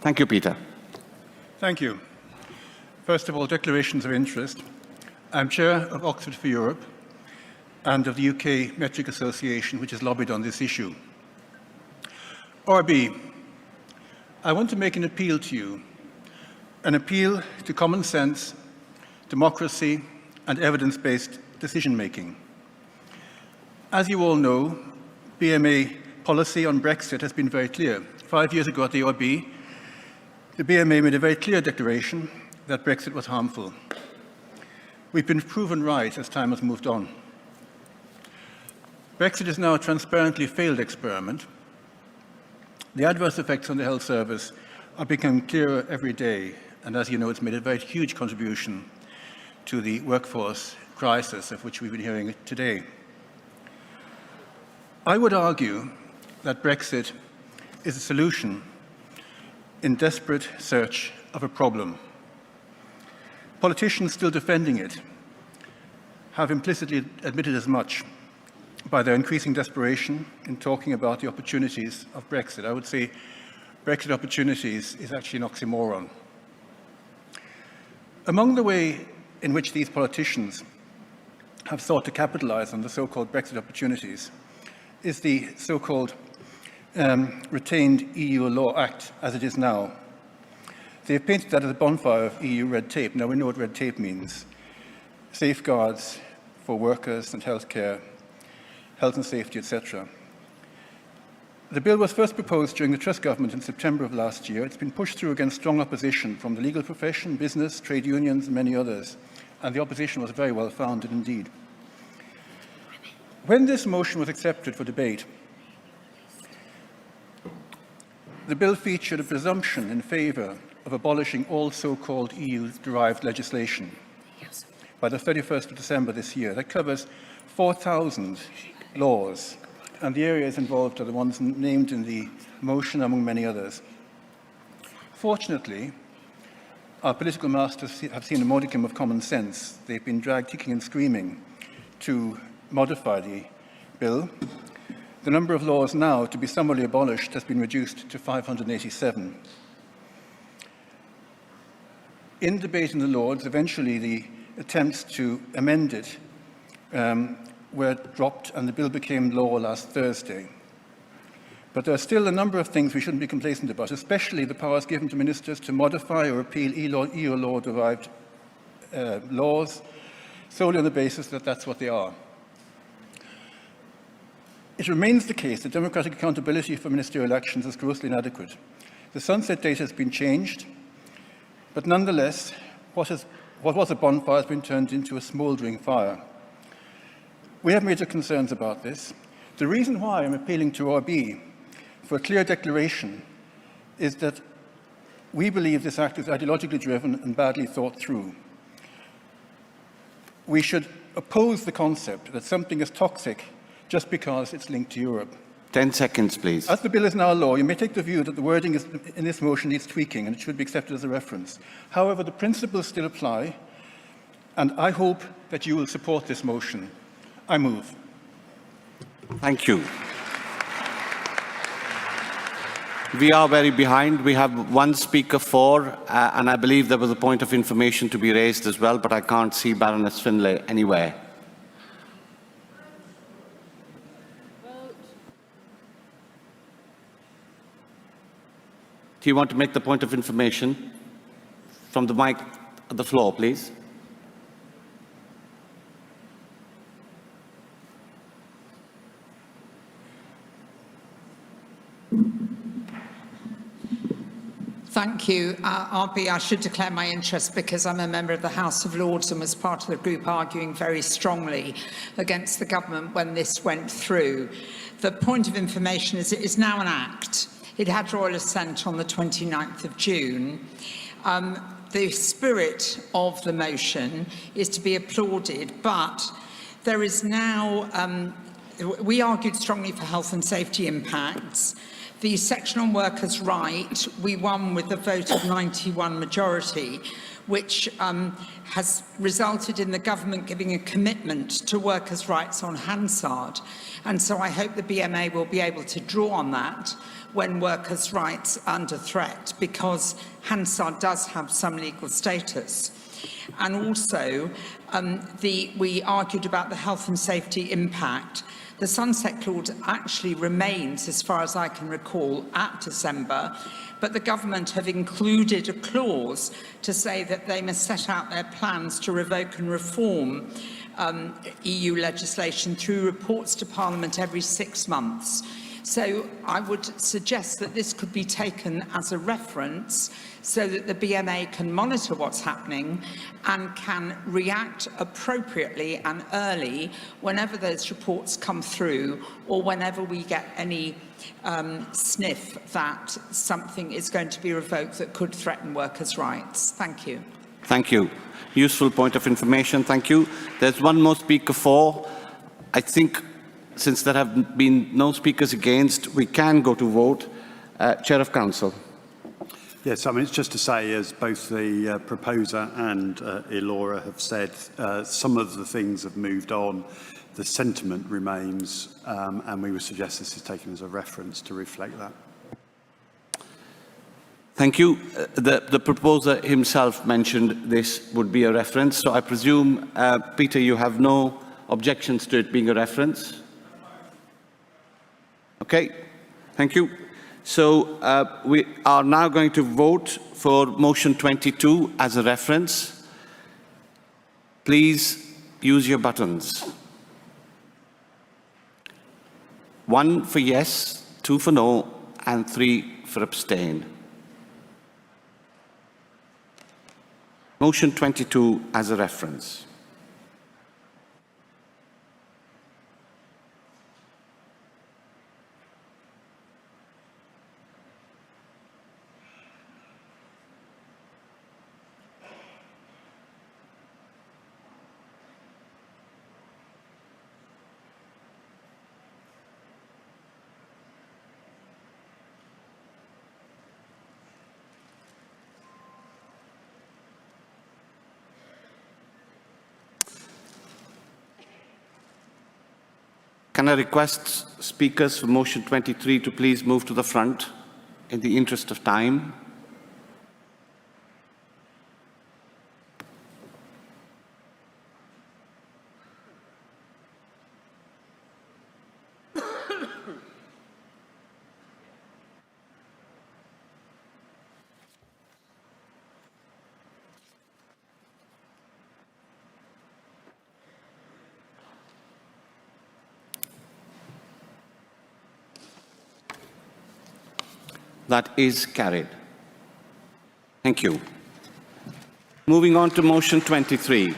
Thank you, Peter. Thank you. First of all, declarations of interest. I'm chair of Oxford for Europe and of the UK Metric Association, which has lobbied on this issue. RB, I want to make an appeal to you, an appeal to common sense, democracy, and evidence-based decision-making. As you all know, BMA policy on Brexit has been very clear. 5 years ago at the RB, the BMA made a very clear declaration that Brexit was harmful. We've been proven right as time has moved on. Brexit is now a transparently failed experiment. The adverse effects on the health service are becoming clearer every day, and as you know, it's made a very huge contribution to the workforce crisis of which we've been hearing today. I would argue that Brexit is a solution in desperate search of a problem. Politicians still defending it have implicitly admitted as much by their increasing desperation in talking about the opportunities of Brexit. I would say Brexit opportunities is actually an oxymoron. Among the way in which these politicians have sought to capitalize on the so-called Brexit opportunities is the so-called retained EU Law Act as it is now. They have painted that as a bonfire of EU red tape. Now we know what red tape means. Safeguards for workers and healthcare, health and safety, etc. The bill was first proposed during the Truss government in September of last year. It's been pushed through against strong opposition from the legal profession, business, trade unions, and many others. And the opposition was very well founded indeed. When this motion was accepted for debate, the bill featured a presumption in favour of abolishing all so-called EU-derived legislation by the 31st of December this year. That covers 4,000 laws, and the areas involved are the ones named in the motion, among many others. Fortunately, our political masters have seen a modicum of common sense. They've been dragged kicking and screaming to modify the bill. The number of laws now to be summarily abolished has been reduced to 587. In debate in the Lords, eventually the attempts to amend it were dropped and the bill became law last Thursday. But there are still a number of things we shouldn't be complacent about, especially the powers given to ministers to modify or repeal EU law-derived laws solely on the basis that that's what they are. It remains the case that democratic accountability for ministerial actions is grossly inadequate. The sunset date has been changed, but nonetheless, what was a bonfire has been turned into a smouldering fire. We have major concerns about this. The reason why I'm appealing to RB for a clear declaration is that we believe this act is ideologically driven and badly thought through. We should oppose the concept that something is toxic just because it's linked to Europe. 10 seconds, please. As the bill is now law, you may take the view that the wording in this motion needs tweaking and it should be accepted as a reference. However, the principles still apply, and I hope that you will support this motion. I move. Thank you. We are very behind. We have one speaker for, and I believe there was a point of information to be raised as well, but I can't see Baroness Finlay anywhere. Do you want to make the point of information? From the mic at the floor, please. Thank you. RB, I should declare my interest because I'm a member of the House of Lords and was part of the group arguing very strongly against the government when this went through. The point of information is it is now an act. It had royal assent on the 29th of June. The spirit of the motion is to be applauded, but there is now, we argued strongly for health and safety impacts, the section on workers' right, we won with a vote of 91 majority, which has resulted in the government giving a commitment to workers' rights on Hansard. And so I hope the BMA will be able to draw on that when workers' rights are under threat, because Hansard does have some legal status. And also, we argued about the health and safety impact. The sunset clause actually remains, as far as I can recall, at December, but the government have included a clause to say that they must set out their plans to revoke and reform EU legislation through reports to Parliament every 6 months. So I would suggest that this could be taken as a reference so that the BMA can monitor what's happening and can react appropriately and early whenever those reports come through, or whenever we get any sniff that something is going to be revoked that could threaten workers' rights. Thank you. Thank you. Useful point of information. Thank you. There's one more speaker for. I think since there have been no speakers against, we can go to vote. Chair of Council. Yes, I mean, it's just to say, as both the proposer and Elora have said, some of the things have moved on. The sentiment remains, and we would suggest this is taken as a reference to reflect that. Thank you. The proposer himself mentioned this would be a reference, so I presume, Peter, you have no objections to it being a reference? Okay, thank you. So we are now going to vote for motion 22 as a reference. Please use your buttons. 1 for yes, 2 for no, and 3 for abstain. Motion 22 as a reference. Can I request speakers for motion 23 to please move to the front in the interest of time? That is carried. Thank you. Moving on to motion 23.